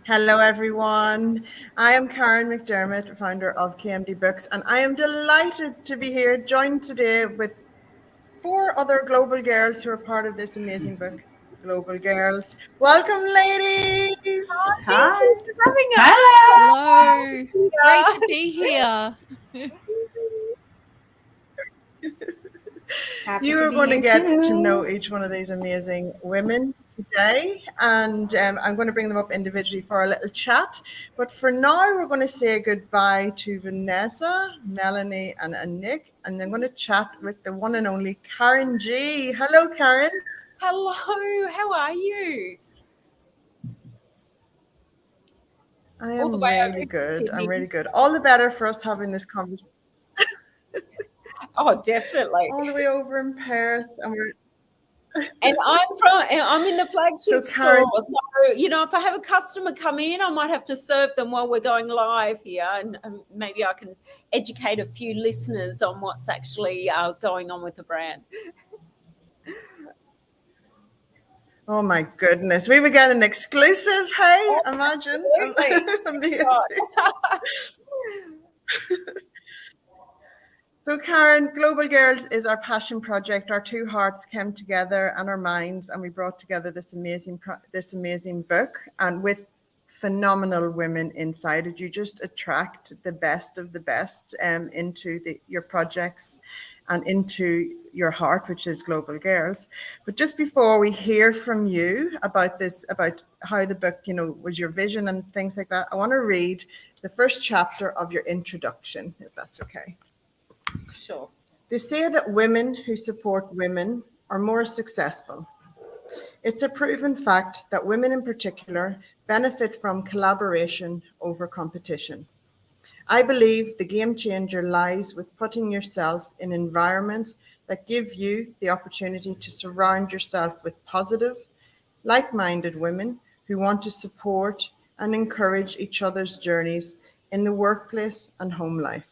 Hello, everyone. I am Karen McDermott, founder of KMD Books, and I am delighted to be here, joined today with four other global girls who are part of this amazing book, Global Girls. Welcome, ladies. Hi. Thanks for having us. Hello. Hello. Great Yeah. to be here. Happy You to are be going to here get to know too. each one of these amazing women today, and I'm going to bring them up individually for a little chat. But for now, we're going to say goodbye to Vanessa, Melanie, and Nick, and I'm going to chat with the one and only Karen G. Hello, Karen. Hello, how are you? I All the am way really over to good. I'm Sydney. really good. All the better for us having this conversation Oh, definitely. all the way over in Perth, and we're And I'm in the so flagship store. Karen. So, if I have a customer come in, I might have to serve them while we're going live here. And maybe I can educate a few listeners on what's actually going on with the brand. Oh my goodness, we would get an exclusive. Hey, Oh, imagine. absolutely. Amazing. Right. So, Karen, Global Girls is our passion project. Our two hearts came together and our minds, and we brought together this amazing book, and with phenomenal women inside it. You just attract the best of the best into your projects and into your heart, which is Global Girls. But just before we hear from you about this, about how the book, was your vision and things like that, I want to read the first chapter of your introduction, if that's okay. Sure. They say that women who support women are more successful. It's a proven fact that women in particular benefit from collaboration over competition. I believe the game changer lies with putting yourself in environments that give you the opportunity to surround yourself with positive, like minded women who want to support and encourage each other's journeys in the workplace and home life.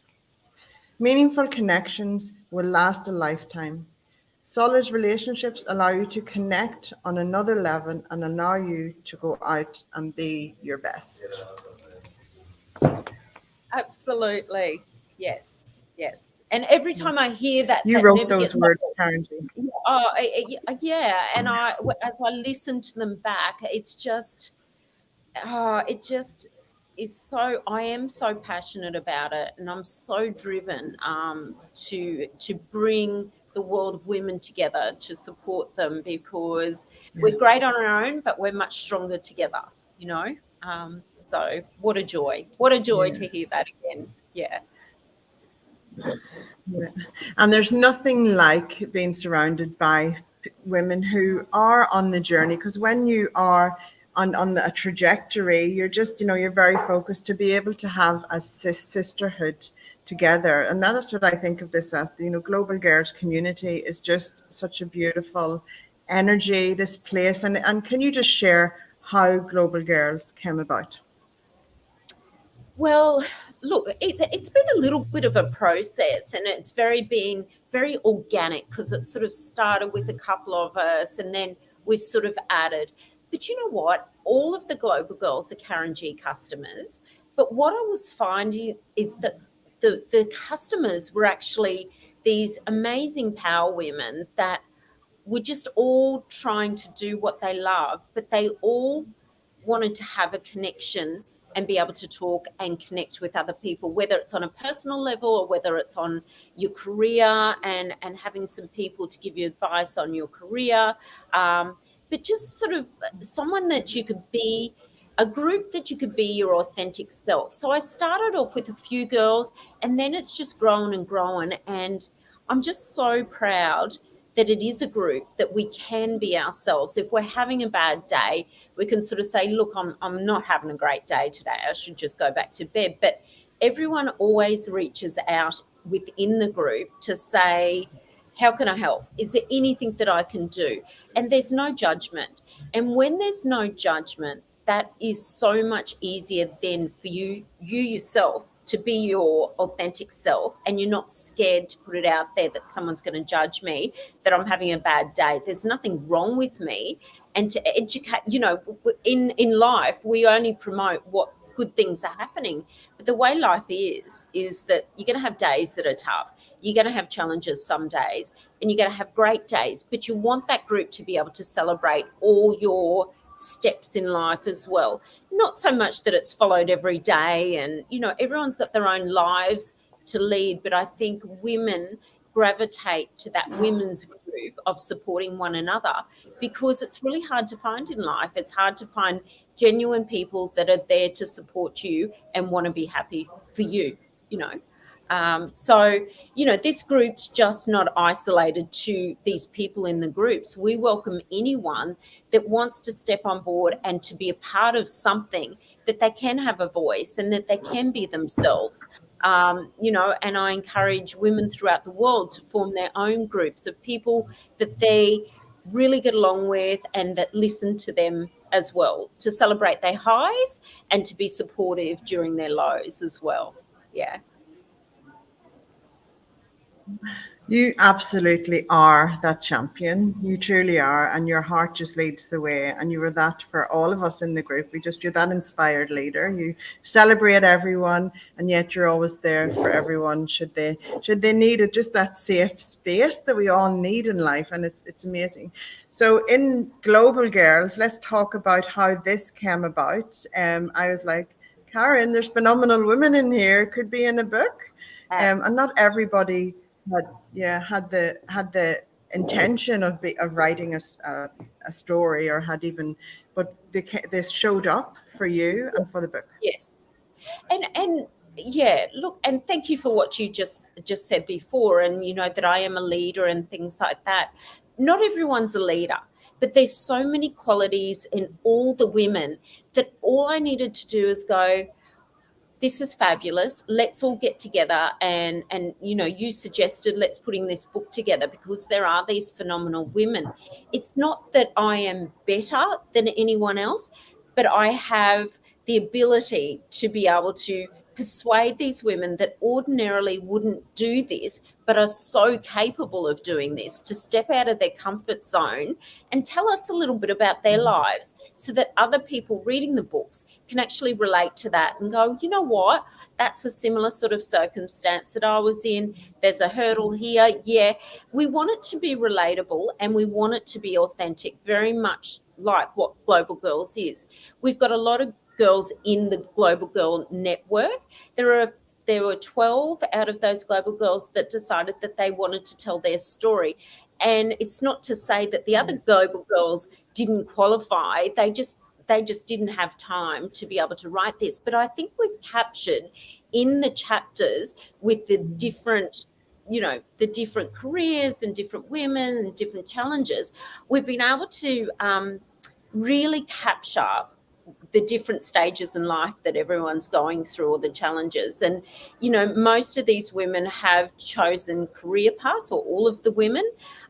Meaningful connections will last a lifetime. Solid relationships allow you to connect on another level and allow you to go out and be your best. Absolutely. Yes. Yes. And every time I hear that, You that wrote never those gets words, old. Karen G. Oh, yeah. And as I listen to them back, it just is so. I am so passionate about it, and I'm so driven to bring the world of women together to support them because we're Yes. great on our own, but we're much stronger together. You know. So what a joy! What a joy Yeah. to hear that again. Yeah. Yeah. And there's nothing like being surrounded by women who are on the journey, because when you are on a trajectory, you're just, you're very focused to be able to have a sisterhood together. And that's what I think of this as, Global Girls community is just such a beautiful energy, this place. And can you just share how Global Girls came about? Well, look, it's been a little bit of a process, and it's been very organic because it sort of started with a couple of us, and then we've sort of added. But you know what? All of the Global Girls are Karen G customers. But what I was finding is that the customers were actually these amazing power women that were just all trying to do what they love, but they all wanted to have a connection and be able to talk and connect with other people, whether it's on a personal level or whether it's on your career and having some people to give you advice on your career. But just sort of someone that you could be, a group that you could be your authentic self. So I started off with a few girls and then it's just grown and grown. And I'm just so proud that it is a group that we can be ourselves. If we're having a bad day, we can sort of say, look, I'm not having a great day today. I should just go back to bed. But everyone always reaches out within the group to say, how can I help? Is there anything that I can do? And there's no judgment. And when there's no judgment, that is so much easier then for you yourself to be your authentic self, and you're not scared to put it out there that someone's going to judge me, that I'm having a bad day. There's nothing wrong with me. and to educate. In life, we only promote what good things are happening. But the way life is that you're going to have days that are tough. You're going to have challenges some days, and you're going to have great days. But you want that group to be able to celebrate all your steps in life as well. Not so much that it's followed every day, and everyone's got their own lives to lead. But I think women gravitate to that women's group of supporting one another, because it's really hard to find in life. It's hard to find genuine people that are there to support you and want to be happy for you, you know. So, this group's just not isolated to these people in the groups. We welcome anyone that wants to step on board and to be a part of something, that they can have a voice and that they can be themselves. And I encourage women throughout the world to form their own groups of people that they really get along with and that listen to them as well, to celebrate their highs and to be supportive during their lows as well. Yeah. You absolutely are that champion. You truly are. And your heart just leads the way. And you were that for all of us in the group. You're that inspired leader. You celebrate everyone, and yet you're always there for everyone should they need it, just that safe space that we all need in life. And it's amazing. So in Global Girls, let's talk about how this came about. I was like, Karen, there's phenomenal women in here, could be in a book. And not everybody had the intention of writing a story, or had even, but they showed up for you and for the book. Yes. And yeah, look, and thank you for what you just said before, and that I am a leader and things like that. Not everyone's a leader, but there's so many qualities in all the women that all I needed to do is go, this is fabulous. Let's all get together, and you suggested let's putting this book together, because there are these phenomenal women. It's not that I am better than anyone else, but I have the ability to be able to persuade these women that ordinarily wouldn't do this, but are so capable of doing this, to step out of their comfort zone and tell us a little bit about their lives, so that other people reading the books can actually relate to that and go, you know what, that's a similar sort of circumstance that I was in. There's a hurdle here. Yeah, we want it to be relatable, and we want it to be authentic, very much like what Global Girls is. We've got a lot of girls in the Global Girl Network. There were 12 out of those Global Girls that decided that they wanted to tell their story. And it's not to say that the other Global Girls didn't qualify. They just didn't have time to be able to write this. But I think we've captured in the chapters, with the different careers and different women and different challenges, we've been able to really capture the different stages in life that everyone's going through, or the challenges. And, most of these women have chosen career paths, or all of the women.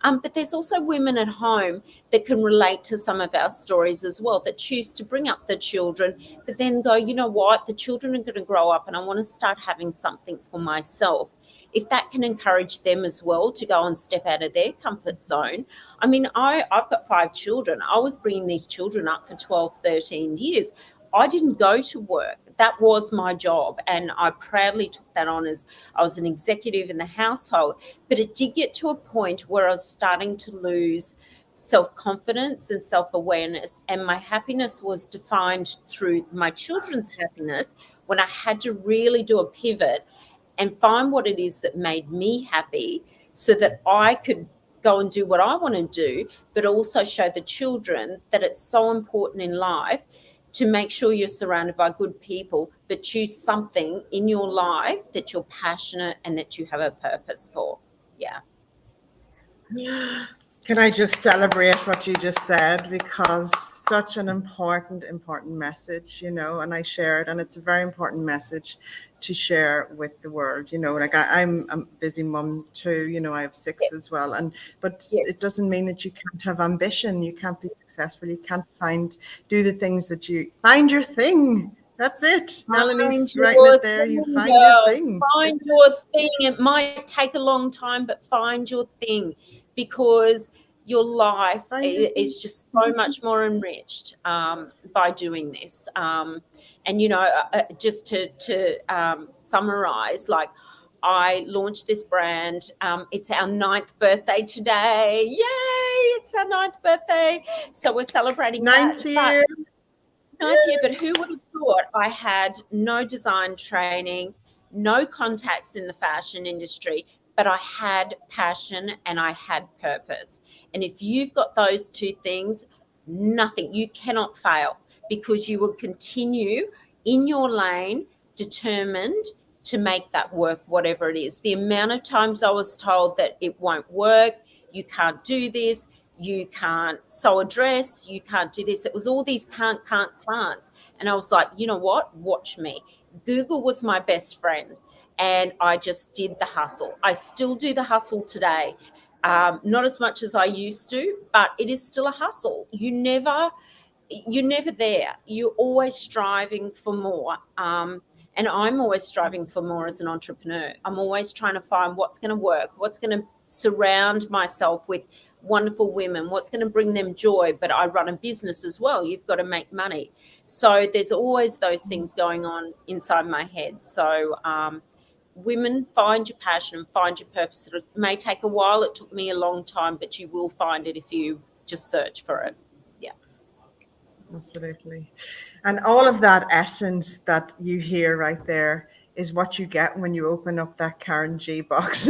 But there's also women at home that can relate to some of our stories as well, that choose to bring up the children, but then go, you know what, the children are going to grow up and I want to start having something for myself. If that can encourage them as well to go and step out of their comfort zone. I mean, I've got 5 children. I was bringing these children up for 12, 13 years. I didn't go to work. That was my job. And I proudly took that on, as I was an executive in the household. But it did get to a point where I was starting to lose self-confidence and self-awareness. And my happiness was defined through my children's happiness, when I had to really do a pivot and find what it is that made me happy, so that I could go and do what I want to do, but also show the children that it's so important in life to make sure you're surrounded by good people, but choose something in your life that you're passionate and that you have a purpose for. Yeah. Can I just celebrate what you just said, because such an important message, and I share it, and it's a very important message to share with the world. Like I'm a busy mum too, I have 6 Yes. as well, but Yes. it doesn't mean that you can't have ambition, you can't be successful, you can't do the things that you find your thing. That's it. Melanie's writing it there. You find your thing. Find your thing. It might take a long time, but find your thing, because your life I is just so much more enriched by doing this. And just to summarize, like, I launched this brand. It's our 9th birthday today. Yay! It's our 9th birthday. So we're celebrating that. ninth But year. 9th year, but who would have thought I had no design training, no contacts in the fashion industry, but I had passion and I had purpose. And if you've got those two things, nothing, you cannot fail, because you will continue in your lane, determined to make that work, whatever it is. The amount of times I was told that it won't work, you can't do this, you can't sew a dress, you can't do this. It was all these can'ts. And I was like, you know what? Watch me. Google was my best friend. And I just did the hustle. I still do the hustle today. Not as much as I used to, but it is still a hustle. You're never there. You're always striving for more. And I'm always striving for more as an entrepreneur. I'm always trying to find what's going to work, what's going to surround myself with wonderful women, what's going to bring them joy. But I run a business as well. You've got to make money. So there's always those things going on inside my head. So women, find your passion, find your purpose. It may take a while. It took me a long time, but you will find it if you just search for it. Yeah. Absolutely. And all of that essence that you hear right there is what you get when you open up that Karen G box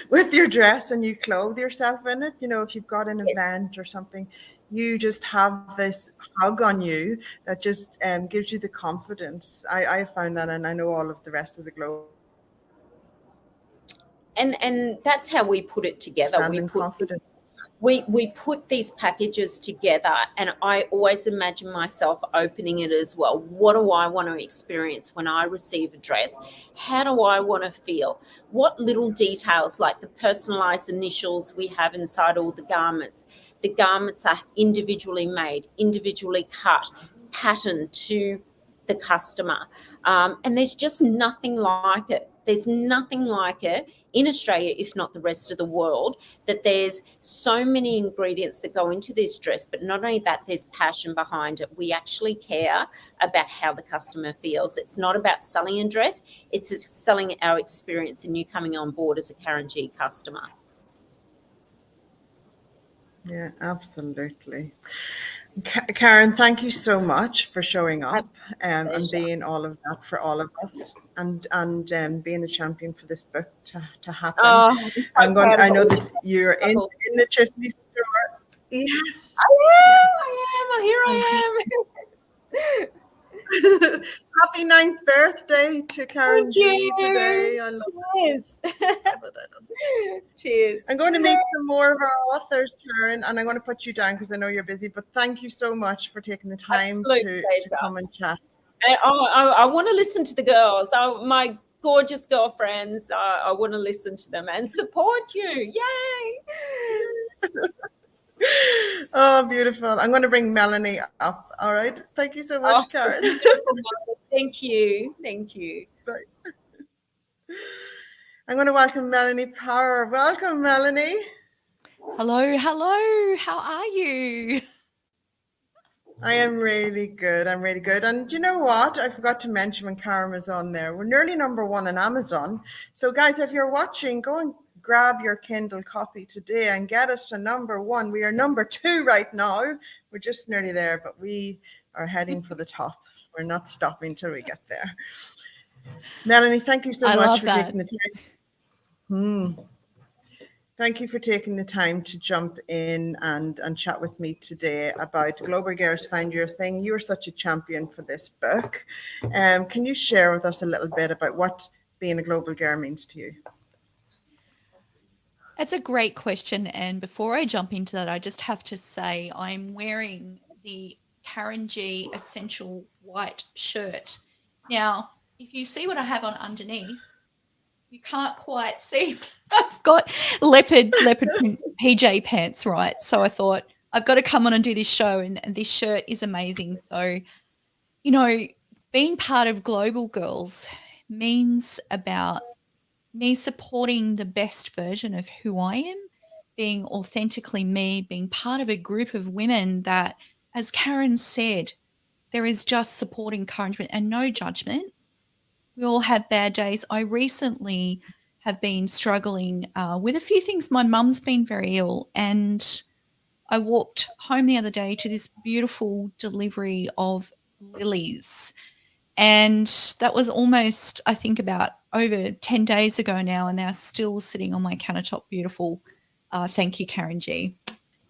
with your dress and you clothe yourself in it. If you've got an Yes. event or something, you just have this hug on you that just gives you the confidence. I found that, and I know all of the rest of the global And that's how we put it together. stand in confidence. We put these packages together, and I always imagine myself opening it as well. What do I want to experience when I receive a dress? How do I want to feel? What little details, like the personalized initials we have inside all the garments? The garments are individually made, individually cut, patterned to the customer. And there's just nothing like it. There's nothing like it in Australia, if not the rest of the world, that there's so many ingredients that go into this dress. But not only that, there's passion behind it. We actually care about how the customer feels. It's not about selling a dress. It's just selling our experience and you coming on board as a Karen G customer. Yeah, absolutely. Karen, thank you so much for showing up and Pleasure. being all of that for all of us, and being the champion for this book to happen. Oh, I'm so proud I of know all that you're in you. the Tiffany store. Yes, I am. Happy 9th birthday to Karen Thank G you. today. I love Yes. it. I love it. Cheers. I'm going to meet some more of our authors, Karen, and I'm going to put you down because I know you're busy. But thank you so much for taking the time Absolute to pleasure. come and chat. And I want to listen to the girls. My gorgeous girlfriends. I want to listen to them and support you. Yay! Oh, beautiful. I'm going to bring Melanie up. All right. Thank you so much, Karen. Beautiful. Thank you. Thank you. Right. I'm going to welcome Melanie Power. Welcome, Melanie. Hello, hello. How are you? I am really good. I'm really good. And you know what? I forgot to mention when Karen was on there, we're nearly #1 on Amazon. So, guys, if you're watching, go and grab your Kindle copy today and get us to #1. We are #2 right now. We're just nearly there, but we are heading for the top. We're not stopping till we get there. Melanie, thank you so I much love for that. taking the time. Thank you for taking the time to jump in and chat with me today about Global Girls Find Your Thing. You are such a champion for this book. Can you share with us a little bit about what being a global girl means to you? It's a great question. And before I jump into that, I just have to say I'm wearing the Karen G Essential White shirt. Now, if you see what I have on underneath, you can't quite see. I've got leopard print PJ pants, right? So I thought I've got to come on and do this show, and this shirt is amazing. So, being part of Global Girls means about me supporting the best version of who I am, being authentically me, being part of a group of women that, as Karen said, there is just support, encouragement, and no judgment. We all have bad days. I recently have been struggling with a few things. My mum's been very ill, and I walked home the other day to this beautiful delivery of lilies. And that was almost, I think, about over 10 days ago now, and they're still sitting on my countertop. Beautiful. Thank you, Karen G.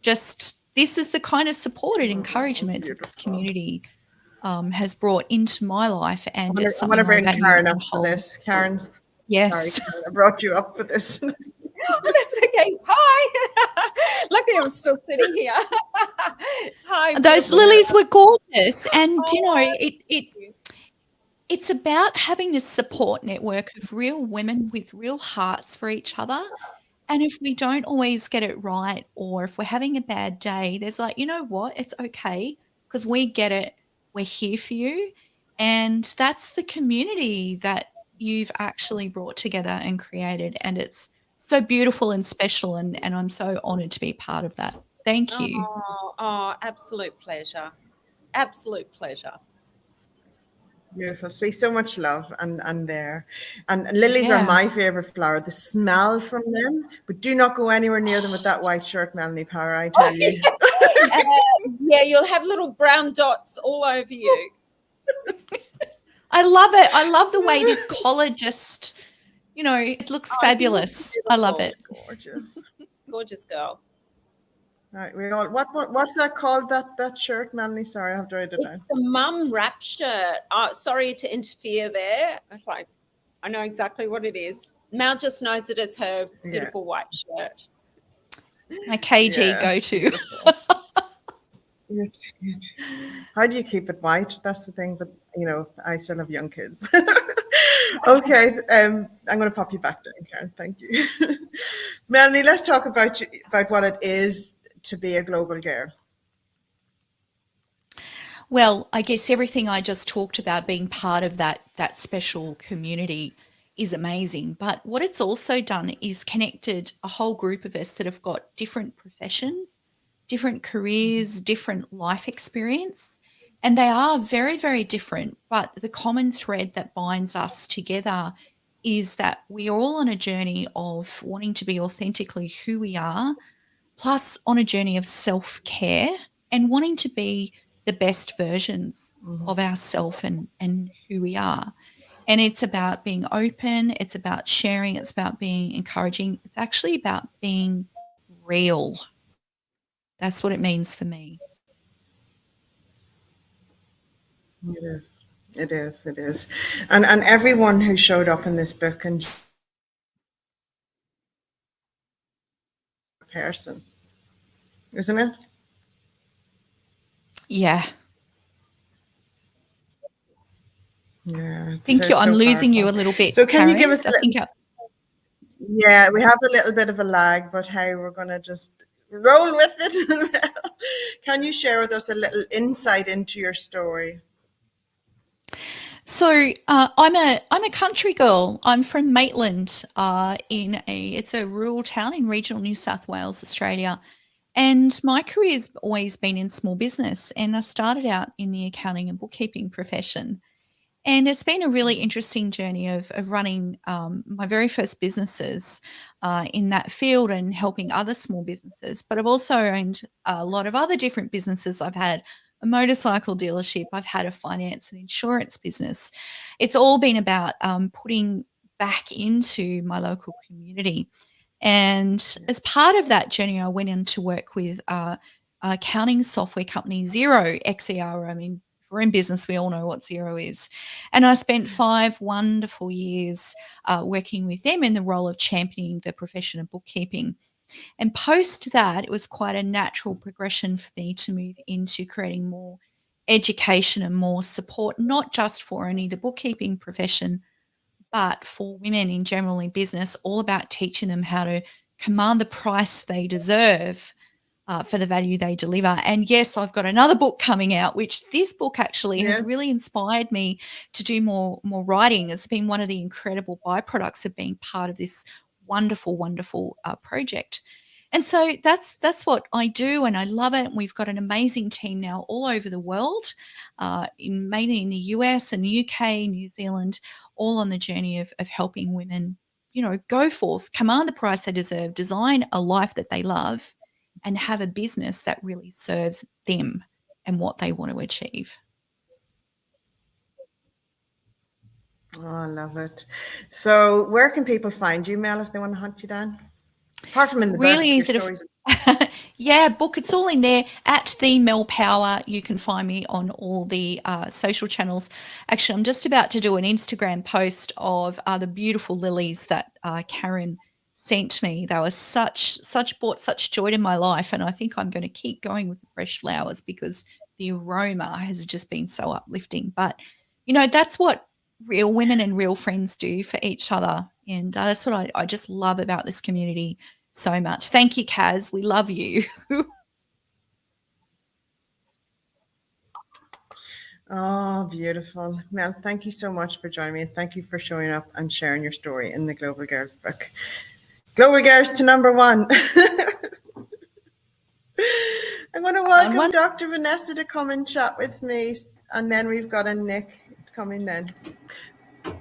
Just this is the kind of support and encouragement that this beautiful. community has brought into my life, and I'm it's going to something I bring value Karen on up a for whole. this. Karen's, sorry, Yes. Karen, I brought you up for this. Oh, that's okay. Hi. Luckily, I'm still sitting here. Hi. Those Beautiful. lilies were gorgeous, and you know, Oh, it's about having this support network of real women with real hearts for each other. And if we don't always get it right, or if we're having a bad day, there's like, you know what? It's okay because we get it. We're here for you. And that's the community that you've actually brought together and created. And it's so beautiful and special. And I'm so honored to be part of that. Thank you. Absolute pleasure. Absolute pleasure. Beautiful. See, so much love and there. And lilies are Yeah. my favorite flower. The smell from them, but do not go anywhere near them with that white shirt, Melanie Power, I tell you. Yeah, you'll have little brown dots all over you. I love it. I love the way this collar just, you know, it looks Oh, you look fabulous. I love beautiful. it. Gorgeous. Gorgeous girl. Right, we all what's that called? That shirt, Melanie? Sorry, I have to write it down. It's the mum wrap shirt. Sorry to interfere there. Like, I know exactly what it is. Mel just knows it as her beautiful white shirt. My KG Yeah, go-to. How do you keep it white? That's the thing. But you know, I still have young kids. Okay, I'm going to pop you back down, Karen. Thank you, Melanie. Let's talk about what it is to be a global girl. Well, I guess everything I just talked about, being part of that special community, is amazing. But what it's also done is connected a whole group of us that have got different professions, different careers, different life experience. And they are very, very different. But the common thread that binds us together is that we are all on a journey of wanting to be authentically who we are, plus on a journey of self-care and wanting to be the best versions of ourselves and who we are. And it's about being open, it's about sharing, it's about being encouraging. It's actually about being real. That's what it means for me. It is. It is. It is. And everyone who showed up in this book and person, isn't it? Yeah. Yeah. Thank you. I'm so losing you a powerful. little bit, So can Karen. you give us I think yeah, we have a little bit of a lag, but hey, we're going to just roll with it. Can you share with us a little insight into your story? so. I'm a country girl. I'm from Maitland. It's a rural town in regional New South Wales, Australia. And my career's always been in small business, and I started out in the accounting and bookkeeping profession. And it's been a really interesting journey of running my very first businesses in that field and helping other small businesses. But I've also owned a lot of other different businesses. I've had a motorcycle dealership, I've had a finance and insurance business. It's all been about putting back into my local community. And as part of that journey, I went in to work with accounting software company Xero, XER. I mean, if we're in business, we all know what Xero is. And I spent 5 wonderful years working with them in the role of championing the profession of bookkeeping. And post that, it was quite a natural progression for me to move into creating more education and more support, not just for only the bookkeeping profession, but for women in general in business, all about teaching them how to command the price they deserve for the value they deliver. And yes, I've got another book coming out, which this book actually has Yes. really inspired me to do more writing. It's been one of the incredible byproducts of being part of this wonderful project. And so that's what I do, and I love it. And we've got an amazing team now all over the world, mainly in the US and UK, New Zealand, all on the journey of helping women, go forth, command the price they deserve, design a life that they love, and have a business that really serves them and what they want to achieve. Oh, I love it. So where can people find you, Mel, if they want to hunt you down? Apart from in the book, Really your easy to stories. yeah, book. It's all in there at the Mel Power. You can find me on all the social channels. Actually, I'm just about to do an Instagram post of the beautiful lilies that Karen sent me. They were brought such joy to my life, and I think I'm going to keep going with the fresh flowers because the aroma has just been so uplifting. But that's what real women and real friends do for each other, and that's what I just love about this community so much. Thank you, Kaz. We love you. Oh, beautiful. Mel, thank you so much for joining me. And thank you for showing up and sharing your story in the Global Girls book. Global Girls to number one. I'm going to welcome Dr. Vanessa to come and chat with me. And then we've got a Nick coming then.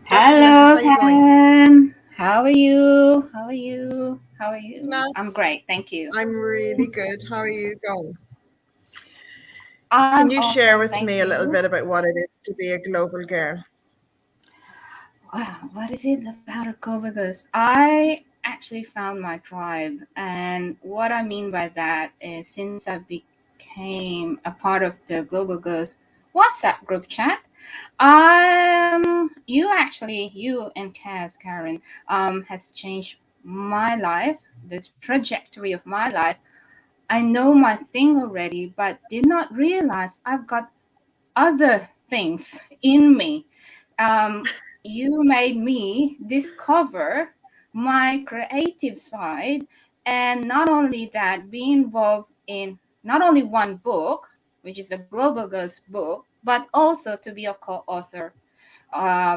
Hello, Karen. How are you? How are you? How are you? I'm great. Thank you. I'm really good. How are you going? Can you share with me a little bit about what it is to be a global girl? Wow, what is it about a global girl? I actually found my tribe. And what I mean by that is since I became a part of the Global Girls WhatsApp group chat, you and Karen, has changed my life, the trajectory of my life. I know my thing already, but did not realize I've got other things in me. You made me discover my creative side, and not only that, be involved in not only one book, which is the Global Girls book, but also to be a co-author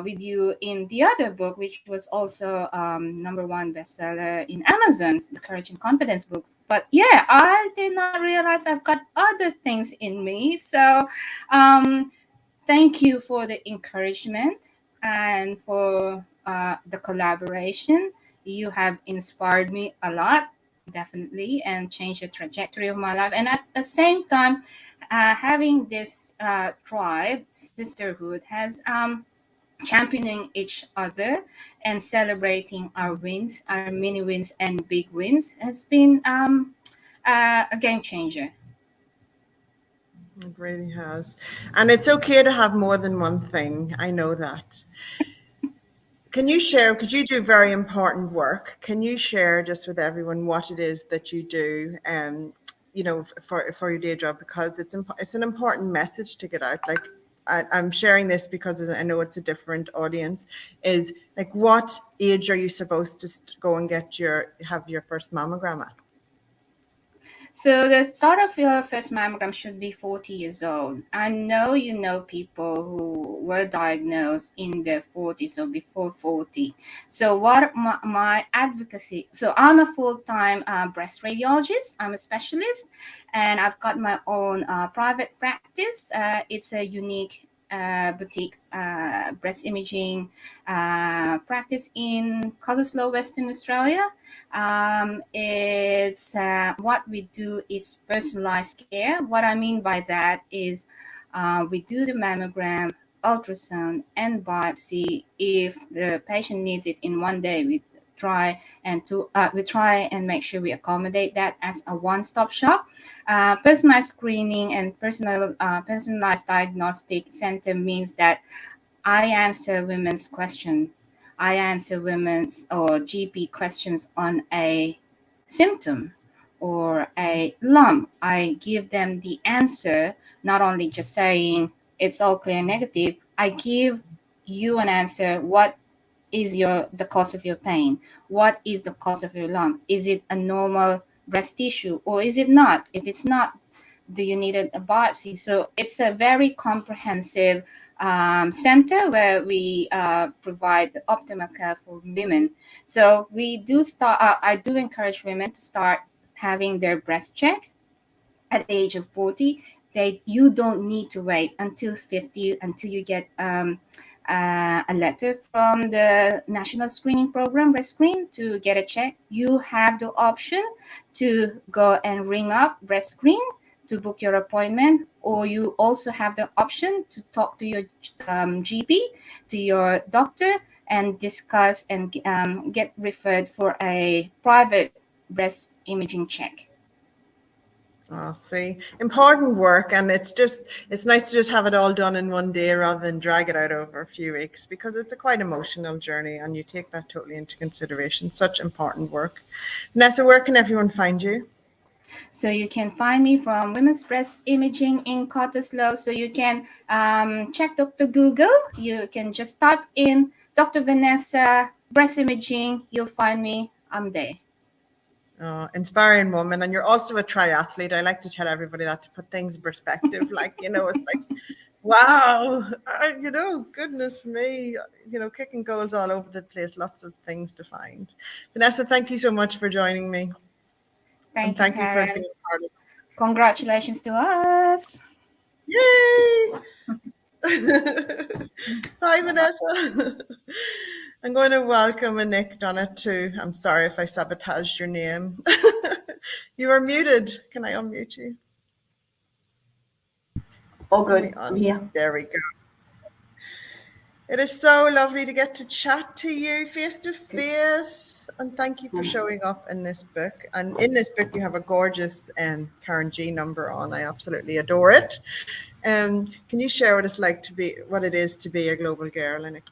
with you in the other book, which was also #1 bestseller in Amazon's The Courage and Confidence book. But yeah, I did not realize I've got other things in me. So thank you for the encouragement and for the collaboration. You have inspired me a lot, definitely, and changed the trajectory of my life. And at the same time, having this tribe, sisterhood, has championing each other and celebrating our wins, our mini wins and big wins, has been a game changer. It really has. And it's okay to have more than one thing. I know that. Can you share, because you do very important work, can you share just with everyone what it is that you do for your day job? Because it's an important message to get out. Like I'm sharing this because I know it's a different audience, is like, what age are you supposed to go and have your first mammogram at? So the start of your first mammogram should be 40 years old. I know you know people who were diagnosed in their 40s or before 40. So what my advocacy, so I'm a full-time breast radiologist. I'm a specialist, and I've got my own private practice. It's a unique boutique breast imaging practice in Cottesloe, Western Australia. It's what we do is personalized care. What I mean by that is we do the mammogram, ultrasound, and biopsy. If the patient needs it in one day, we try and make sure we accommodate that as a one-stop shop. Personalized screening and personalized diagnostic center means that I answer women's question. I answer women's or GP questions on a symptom or a lump. I give them the answer, not only just saying it's all clear negative. I give you an answer. What is the cause of your pain? What is the cause of your lump? Is it a normal breast tissue or is it not? If it's not, do you need a biopsy? So it's a very comprehensive center where we provide the optimal care for women. So we do start. I do encourage women to start having their breast checked at the age of 40, you don't need to wait until 50 until you get a letter from the National Screening Program, Breast Screen, to get a check. You have the option to go and ring up Breast Screen to book your appointment, or you also have the option to talk to your GP, to your doctor, and discuss and get referred for a private breast imaging check. Oh, see, important work, and it's nice to just have it all done in one day rather than drag it out over a few weeks, because it's a quite emotional journey, and you take that totally into consideration. Such important work. Vanessa, where can everyone find you? So you can find me from Women's Breast Imaging in Cottesloe. So you can check Dr. Google. You can just type in Dr. Vanessa Breast Imaging. You'll find me. I'm there. Inspiring woman, and you're also a triathlete. I like to tell everybody that to put things in perspective. Like, it's like, wow, goodness me, kicking goals all over the place. Lots of things to find. Vanessa, thank you so much for joining me. Thank you, you, Karen. for being part of it. Congratulations to us. Yay! Hi, Vanessa. I'm going to welcome Nick on it too. I'm sorry if I sabotaged your name. You are muted. Can I unmute you? All good. I'm here. There we go. It is so lovely to get to chat to you face to face. And thank you for showing up in this book. And in this book, you have a gorgeous Karen G number on. I absolutely adore it. Can you share what it's like what it is to be a global girl in it?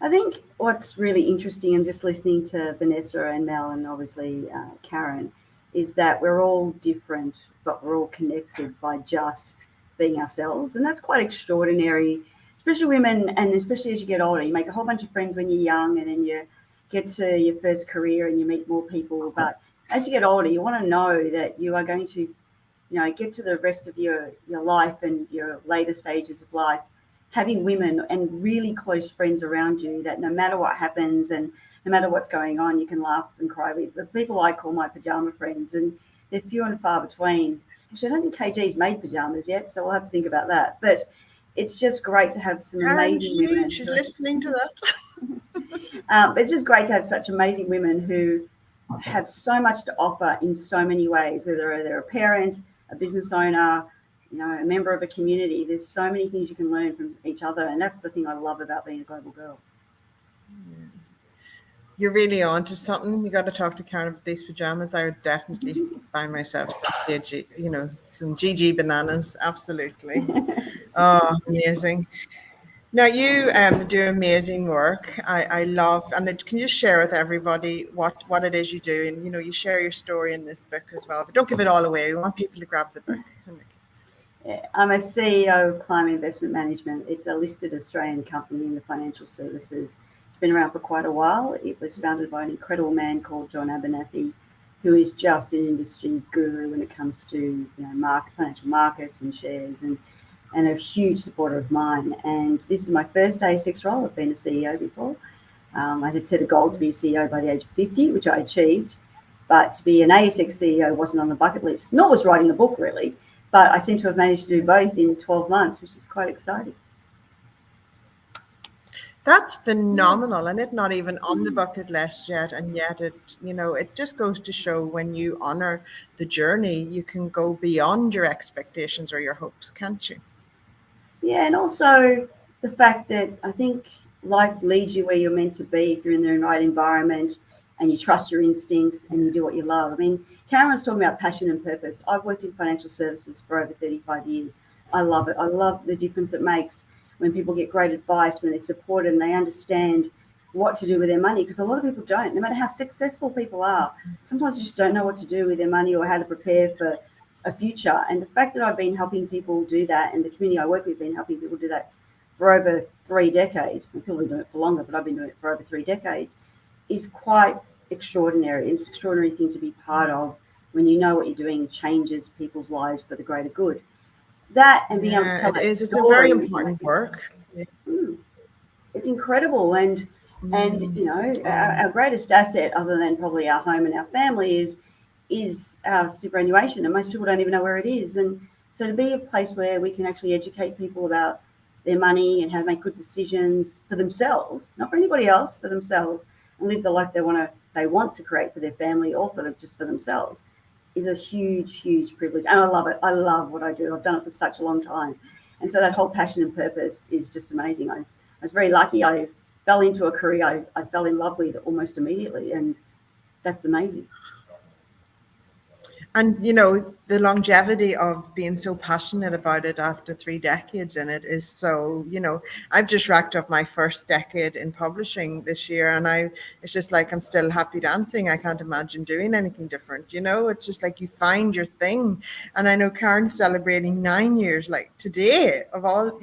I think what's really interesting, and just listening to Vanessa and Mel and obviously Karen, is that we're all different, but we're all connected by just being ourselves. And that's quite extraordinary, especially women, and especially as you get older. You make a whole bunch of friends when you're young, and then you get to your first career and you meet more people. But as you get older, you want to know that you are going to, get to the rest of your life and your later stages of life, having women and really close friends around you that no matter what happens and no matter what's going on, you can laugh and cry with. The people I call my pajama friends, and they're few and far between. Actually, I don't think KG's made pajamas yet, so we'll have to think about that. But it's just great to have some amazing women. She's listening to that. It's just great to have such amazing women who have so much to offer in so many ways, whether they're a parent, a business owner, a member of a community. There's so many things you can learn from each other. And that's the thing I love about being a global girl. You're really on to something. You got to talk to Karen about these pajamas. I would definitely buy myself some GG bananas. Absolutely. Oh, amazing. Now you do amazing work. I love, and can you share with everybody what it is you do? And you share your story in this book as well, but don't give it all away. We want people to grab the book. Yeah, I'm a CEO of Climb Investment Management. It's a listed Australian company in the financial services. It's been around for quite a while. It was founded by an incredible man called John Abernathy, who is just an industry guru when it comes to financial markets and shares, and a huge supporter of mine. And this is my first ASX role. I've been a CEO before. I had set a goal to be a CEO by the age of 50, which I achieved. But to be an ASX CEO wasn't on the bucket list, nor was writing a book, really. But I seem to have managed to do both in 12 months, which is quite exciting. That's phenomenal, and it's not even on the bucket list yet. And yet it just goes to show, when you honor the journey, you can go beyond your expectations or your hopes, can't you? Yeah, and also the fact that I think life leads you where you're meant to be if you're in the right environment and you trust your instincts and you do what you love. I mean, Karen was talking about passion and purpose. I've worked in financial services for over 35 years. I love it. I love the difference it makes when people get great advice, when they're supported and they understand what to do with their money, because a lot of people don't. No matter how successful people are, sometimes they just don't know what to do with their money or how to prepare for a future. And the fact that I've been helping people do that, and the community I work with been helping people do that for over 3 decades, and people have been doing it for longer, but I've been doing it for over 3 decades, is quite extraordinary. It's an extraordinary thing to be part of when you know what you're doing changes people's lives for the greater good. That and being able to tell it's a very important work. It's incredible. And our greatest asset, other than probably our home and our family, is is our superannuation, and most people don't even know where it is. And so to be a place where we can actually educate people about their money and how to make good decisions for themselves, not for anybody else, for themselves, and live the life they want to create for their family or for them, just for themselves, is a huge, huge privilege. And I love it. I love what I do. I've done it for such a long time. And so that whole passion and purpose is just amazing. I was very lucky. I fell into a career I fell in love with almost immediately, and that's amazing. And the longevity of being so passionate about it after 3 decades in it is so, I've just racked up my first decade in publishing this year, and it's just like I'm still happy dancing. I can't imagine doing anything different. It's just like you find your thing. And I know Karen's celebrating 9 years, like today, of all,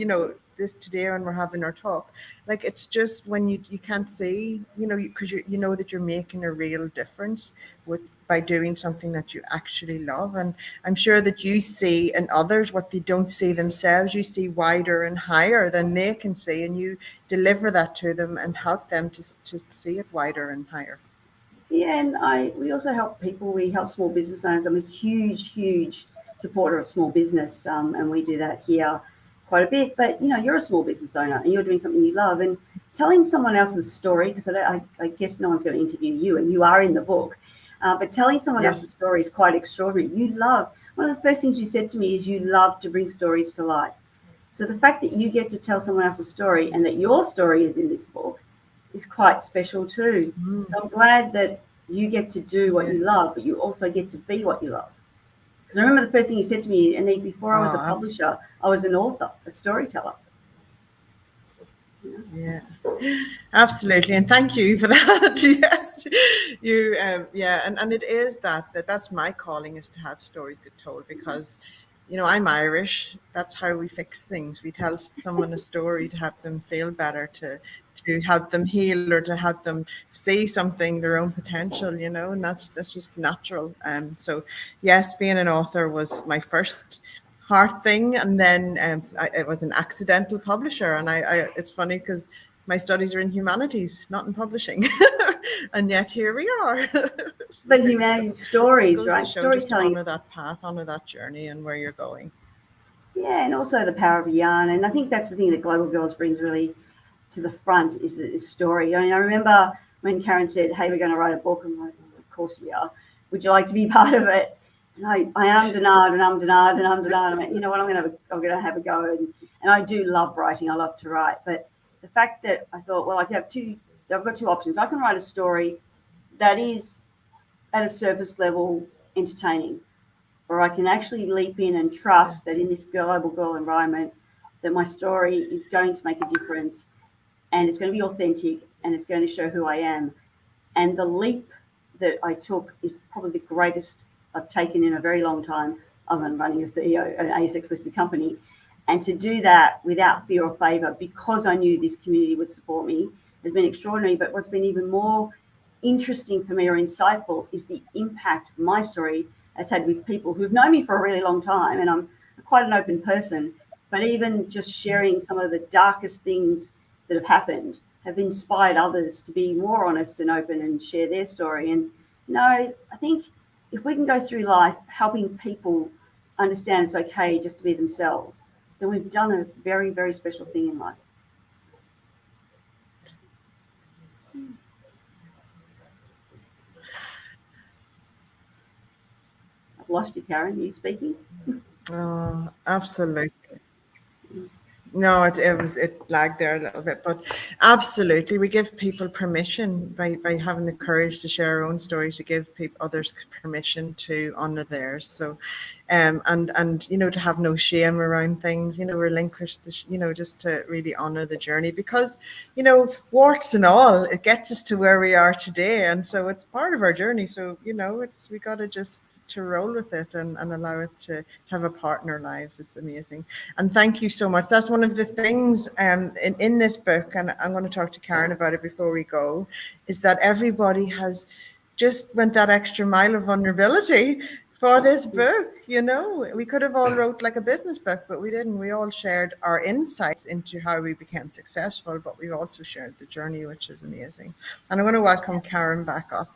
this today when we're having our talk. Like, it's just when you can't see, because you know that you're making a real difference by doing something that you actually love. And I'm sure that you see in others what they don't see themselves. You see wider and higher than they can see, and you deliver that to them and help them to see it wider and higher. Yeah, and we also help people. We help small business owners. I'm a huge, huge supporter of small business, and we do that here quite a bit. But you're a small business owner and you're doing something you love, and telling someone else's story, because I guess no one's going to interview you, and you are in the book. But telling someone Yes. else's story is quite extraordinary. You love, one of the first things you said to me is you love to bring stories to life. So the fact that you get to tell someone else's story and that your story is in this book is quite special too. So I'm glad that you get to do what you love, but you also get to be what you love. Because I remember the first thing you said to me, and then before I was a publisher, I was an author, a storyteller. Yeah, absolutely, and thank you for that. Yes, and it is that's my calling, is to have stories get told, because I'm Irish. That's how we fix things. We tell someone a story to help them feel better, to help them heal, or to help them see something, their own potential, and that's just natural. So yes, being an author was my first heart thing, and then it was an accidental publisher. And it's funny because my studies are in humanities, not in publishing, and yet here we are. But humanities stories, goes right? to show, just to Storytelling. honor that path, honor that journey, and where you're going. Yeah, and also the power of yarn. And I think that's the thing that Global Girls brings really to the front, is the story. I mean, I remember when Karen said, "Hey, we're going to write a book." I'm like, well, "Of course we are. Would you like to be part of it?" And I ummed and ahed and ummed and ahed and ummed and ahed. I mean, you know what? I'm going to have a go. And I do love writing. I love to write. But the fact that I thought, well, I've got two options. I can write a story that is at a surface level entertaining, or I can actually leap in and trust that in this global girl environment, that my story is going to make a difference, and it's going to be authentic, and it's going to show who I am. And the leap that I took is probably the greatest I've taken in a very long time, other than running a CEO, an ASX listed company. And to do that without fear or favor, because I knew this community would support me, has been extraordinary. But what's been even more interesting for me, or insightful, is the impact my story has had with people who've known me for a really long time. And I'm quite an open person, but even just sharing some of the darkest things that have happened have inspired others to be more honest and open and share their story. And I think if we can go through life helping people understand it's okay just to be themselves, then we've done a very, very special thing in life. I've lost you, Karen. Are you speaking? Oh, absolutely. No, it lagged there a little bit, but absolutely, we give people permission by having the courage to share our own stories. We give people others permission to honor theirs. So, and to have no shame around things. Relinquish the just to really honor the journey, because warts and all, it gets us to where we are today, and so it's part of our journey. So we got to just to roll with it, and allow it to have a part in our lives. It's amazing. And thank you so much. That's one of the things in this book, and I'm going to talk to Karen about it before we go, is that everybody has just went that extra mile of vulnerability for this book. We could have all wrote like a business book, but we didn't. We all shared our insights into how we became successful, but we also shared the journey, which is amazing. And I'm going to welcome Karen back up.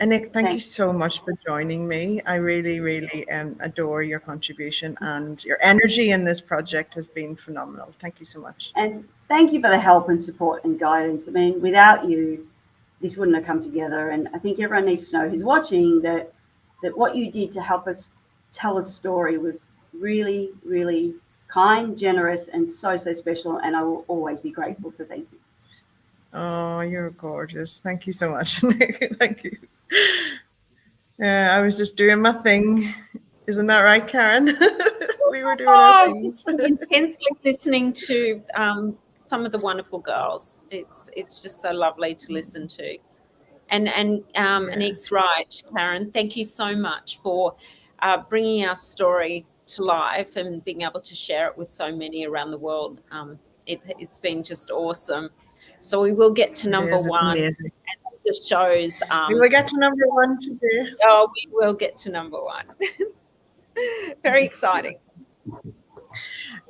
And Nick, thank you Thanks. so much for joining me. I really, really adore your contribution, and your energy in this project has been phenomenal. Thank you so much. And thank you for the help and support and guidance. I mean, without you, this wouldn't have come together. And I think everyone needs to know who's watching that what you did to help us tell a story was really, really kind, generous, and so special. And I will always be grateful. So thank you. Oh, you're gorgeous. Thank you so much, Nick. Thank you. I was just doing my thing. Isn't that right, Karen? We were doing our Oh, things. just intensely listening to some of the wonderful girls. It's just so lovely to listen to. And Anik's right, Karen. Thank you so much for bringing our story to life and being able to share it with so many around the world. It's been just awesome. So we will get to It number is. It's one. amazing. And it just shows. We will get to number one today. Oh, we will get to number one. Very exciting.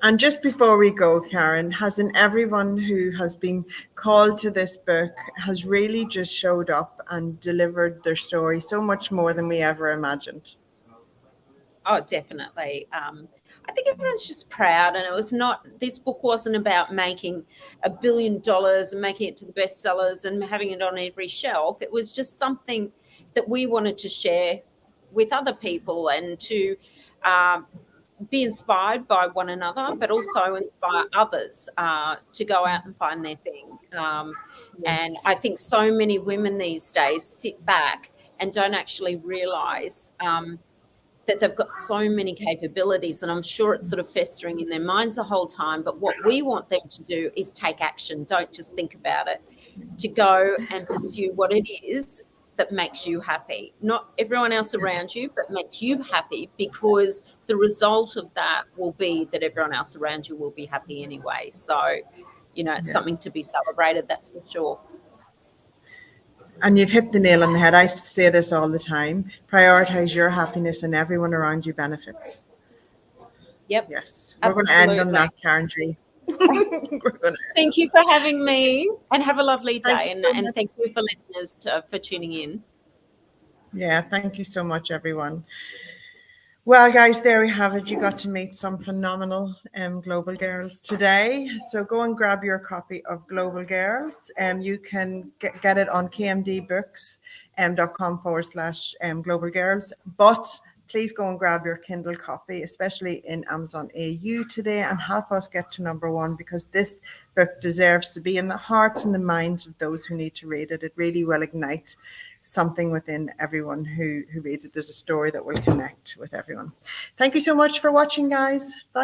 And just before we go, Karen, hasn't everyone who has been called to this book has really just showed up and delivered their story so much more than we ever imagined? Oh, definitely. I think everyone's just proud, and it was not. This book wasn't about making $1 billion and making it to the bestsellers and having it on every shelf. It was just something that we wanted to share with other people and to be inspired by one another, but also inspire others to go out and find their thing. And I think so many women these days sit back and don't actually realize that they've got so many capabilities, and I'm sure it's sort of festering in their minds the whole time. But what we want them to do is take action. Don't just think about it, to go and pursue what it is that makes you happy, not everyone else around you, but makes you happy, because the result of that will be that everyone else around you will be happy anyway. So, it's something to be celebrated, that's for sure. And you've hit the nail on the head. I say this all the time. Prioritize your happiness and everyone around you benefits. Yep. Yes. We're going to end on that, Karen G. Thank you for having me, and have a lovely day. And thank you for listeners for tuning in. Yeah, thank you so much, everyone. Well, guys, there we have it. You got to meet some phenomenal Global Girls today. So go and grab your copy of Global Girls. You can get it on kmdbooks.com/Global Girls. But please go and grab your Kindle copy, especially in Amazon AU today, and help us get to number one, because this book deserves to be in the hearts and the minds of those who need to read it. It really will ignite something within everyone who reads it. There's a story that will connect with everyone. Thank you so much for watching, guys. Bye.